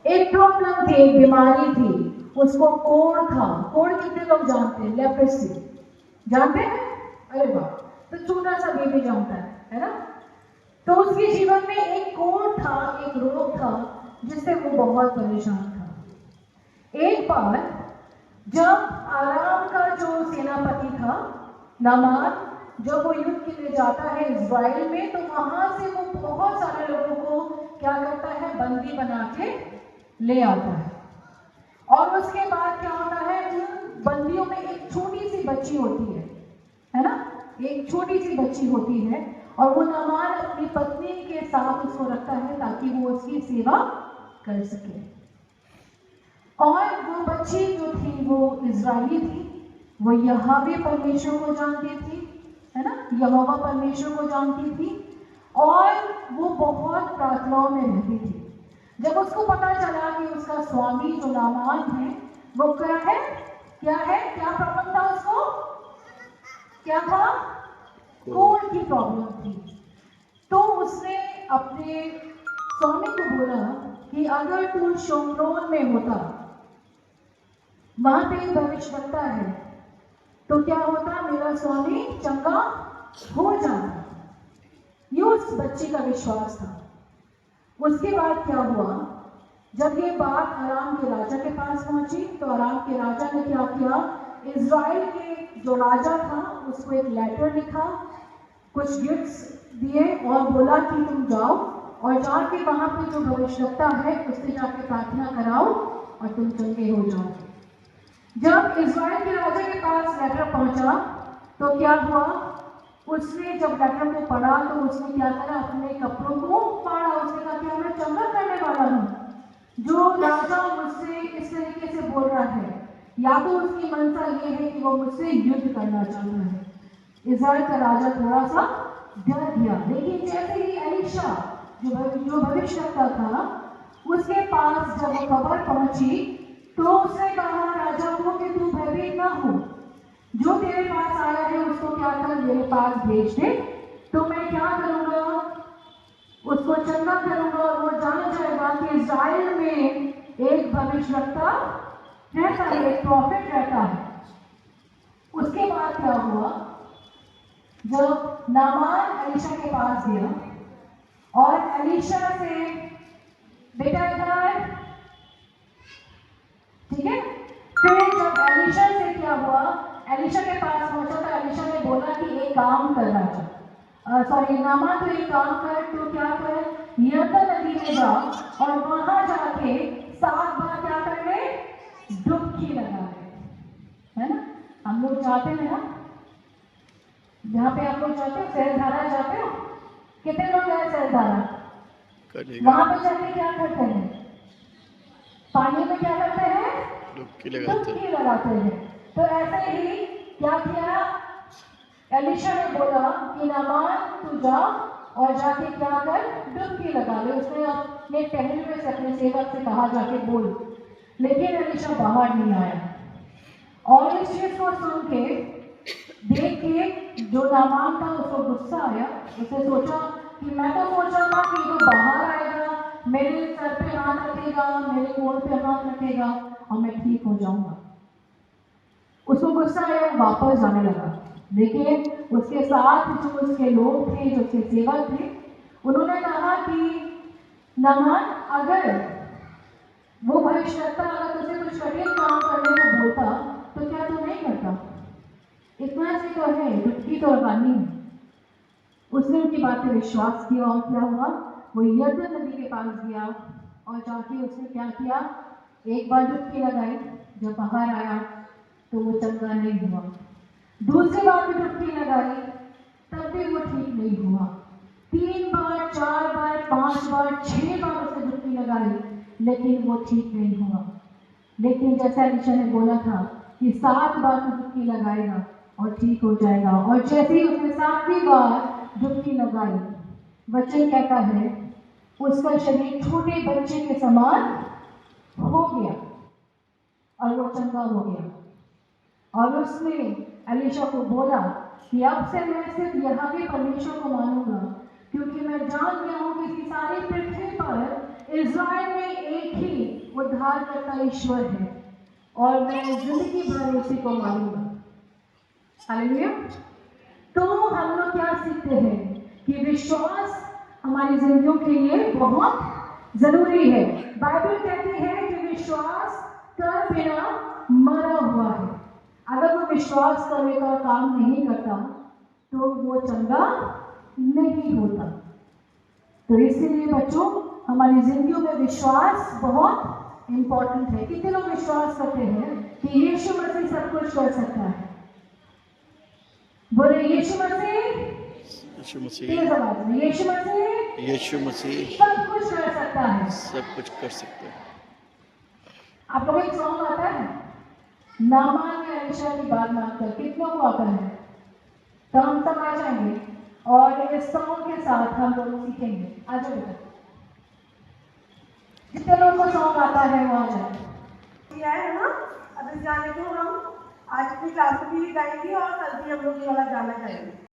एक प्रॉब्लम थी, एक बीमारी थी, उसको कोढ़ था। कोढ़ कितने लोग जानते हैं? लेप्रेसी जानते हैं? अरे वाह, तो छोटा सा बेबी जानता है ना? तो उसके जीवन में एक कोढ़ था, एक रोग था जिससे वो बहुत परेशान था। एक बार जब आराम का जो सेनापति था नामान, जब वो युद्ध के लिए जाता है इज़राइल में, तो वहां से वो बहुत सारे लोगों को क्या करता है? बंदी बना के ले आता है। और उसके बाद क्या होता है? उन बंदियों में एक छोटी सी बच्ची होती है ना? एक छोटी सी बच्ची होती है, और वो नामान अपनी पत्नी के साथ उसको रखता है ताकि वो उसकी सेवा कर सके। और वो बच्ची जो थी वो इज़राइली थी, वो यहोवा परमेश्वर को जानती थी, है ना? यहोवा परमेश्वर को जानती थी, और वो बहुत प्रार्थनाओं में रहती थी। जब उसको पता चला कि उसका स्वामी जो नामान है वो क्या है, क्या प्रॉब्लम था उसको? क्या था? कोढ़ की प्रॉब्लम थी। तो उसने अपने स्वामी को बोला कि अगर तू शोमरोन में होता, वहां पे भविष्यवक्ता है, तो क्या होता? मेरा स्वामी चंगा हो जाता। ये उस बच्ची का विश्वास था। उसके बाद क्या हुआ? जब ये बात अराम के राजा के पास पहुंची, तो अराम के राजा ने क्या किया? इज़राइल के जो राजा था उसको एक लेटर लिखा, कुछ गिफ्ट्स दिए, और बोला कि तुम जाओ और जाके वहां पे जो भविष्यवक्ता है उससे जाके प्रार्थना कराओ और तुम चंगे हो जाओ। जब इज़राइल के राजा के पास लेटर पहुंचा तो क्या हुआ? उसने जब लेटर को पढ़ा तो उसने क्या करा? अपने कपड़ों को फाड़ा। उसने कहा कि मैं चंगा करने वाला हूँ, जो राजा मुझसे इस तरीके से बोल रहा है, या तो उसकी मंशा ये है कि वो मुझसे युद्ध करना चाहता है। इज़राइल का राजा थोड़ा सा डर गया, लेकिन जैसे ही एलीशा जो भविष्यवक्ता था उसके पास जब वो खबर पहुंची, तो उसने कहा राजा को कि तू भयभीत ना हो, जो तेरे पास आया है उसको क्या कर, मेरे पास भेज दे, तो मैं क्या करूंगा? उसको चंगा करूंगा, और वो जान जाएगा कि इज़राइल में एक भविष्यवक्ता रहता है, एक प्रॉफिट रहता है। उसके बाद क्या हुआ? जब नामान एलीशा के पास गया और एलीशा से, बेटा इधर, ठीक है? फिर जब एलीशा से क्या हुआ? एलीशा के पास पहुंचा तो एलीशा ने बोला कि एक काम कर राजा, सॉरी नामान, तो एक काम कर, तो क्या कर, यरदन नदी में जा और वहां जाके 7 बार क्या कर ले? डुबकी लगा ले, है ना? हम लोग जाते हैं ना, जहाँ पे आप लोग जाते हो, सैलधारा जाते हो, कितने लोग गए सैलधारा? वहां पे जाके क्या करते हैं? पानी में क्या करते हैं? डुबकी लगाते हैं। तो ऐसे ही क्या किया? एलीशा ने बोला कि नामान तू जा और जाके क्या कर? डुबकी लगा ले। उसने अपने टहलुए से, अपने सेवक से कहा जाके बोल, लेकिन एलीशा बाहर नहीं आया। और इस चीज को सुन के, देख के जो नामान था उसको गुस्सा आया। उसने सोचा कि मैं तो सोच रहा था कि वो बाहर आएगा, मेरे सर पे हाथ रखेगा, मेरे कोल पे हाथ रखेगा और मैं ठीक हो जाऊंगा। उसको गुस्सा आया, वापस जाने लगा। लेकिन उसके साथ जो उसके लोग थे, जो उसके सेवक थे, उन्होंने कहा कि नामान, अगर वो भविष्यवक्ता अगर तुझे कुछ कठिन काम करने को बोलता तो क्या तू नहीं करता? इतना सी तो है, डुबकी तो लगानी है। उसने उनकी बात पे विश्वास किया, और क्या हुआ? वो यरदन नदी के पास गया और जाके उसने क्या किया? एक बार डुबकी लगाई, जब बाहर आया तो वो चंगा नहीं हुआ। दूसरी बार भी डुबकी लगाई, तब भी वो ठीक नहीं हुआ। 3 बार, 4 बार, 5 बार, 6 बार उसने डुबकी लगाई, लेकिन वो ठीक नहीं हुआ। लेकिन जैसा एलीशा ने बोला था कि 7 बार तो डुबकी लगाएगा और ठीक हो जाएगा, और जैसे ही उसने 7वीं बार डुबकी लगाई, वचन कहता है उसका शरीर छोटे बच्चे के समान हो गया और वो चंगा हो गया। और उसने एलीशा को बोला कि अब से मैं सिर्फ यहोवा परमेश्वर को मानूंगा, क्योंकि मैं जान गया हूं कि सारी पृथ्वी पर इज़राइल में एक ही उद्धारकर्ता ईश्वर है और मैं जिंदगी भर उसी को मानूंगा। हालेलुया। तो हम लोग क्या सीखते हैं कि विश्वास हमारी जिंदगियों के लिए बहुत जरूरी है। बाइबल कहती है कि विश्वास कर बिना मरा हुआ है। अगर वो विश्वास करने का काम नहीं करता तो वो चंगा नहीं होता। तो इसीलिए बच्चों, हमारी जिंदगियों में विश्वास बहुत इंपॉर्टेंट है। कितने लोग विश्वास करते हैं कि यीशु मसीह सब कुछ कर सकता है? बोले यीशु मसीह। यीशु मसीह, तेज आवाज में, यीशु मसीह यीशु मसीह सब कुछ कर सकता है। सब कुछ कर सकते हैं। आप लोग एक सॉन्ग आता है, नामान में अलीशा की बात मानकर, कितनों को आता है? तो हम सब आ जाएंगे और इस सॉन्ग के साथ हम लोग सीखेंगे। आ जाओ बेटा, जितने लोगों को सॉन्ग आता है वो आ जाए। किया है ना। अब इस गाने को हम आज अपनी क्लास में भी गाएंगे और कल भी हम लोग ये वाला गाना गाएंगे।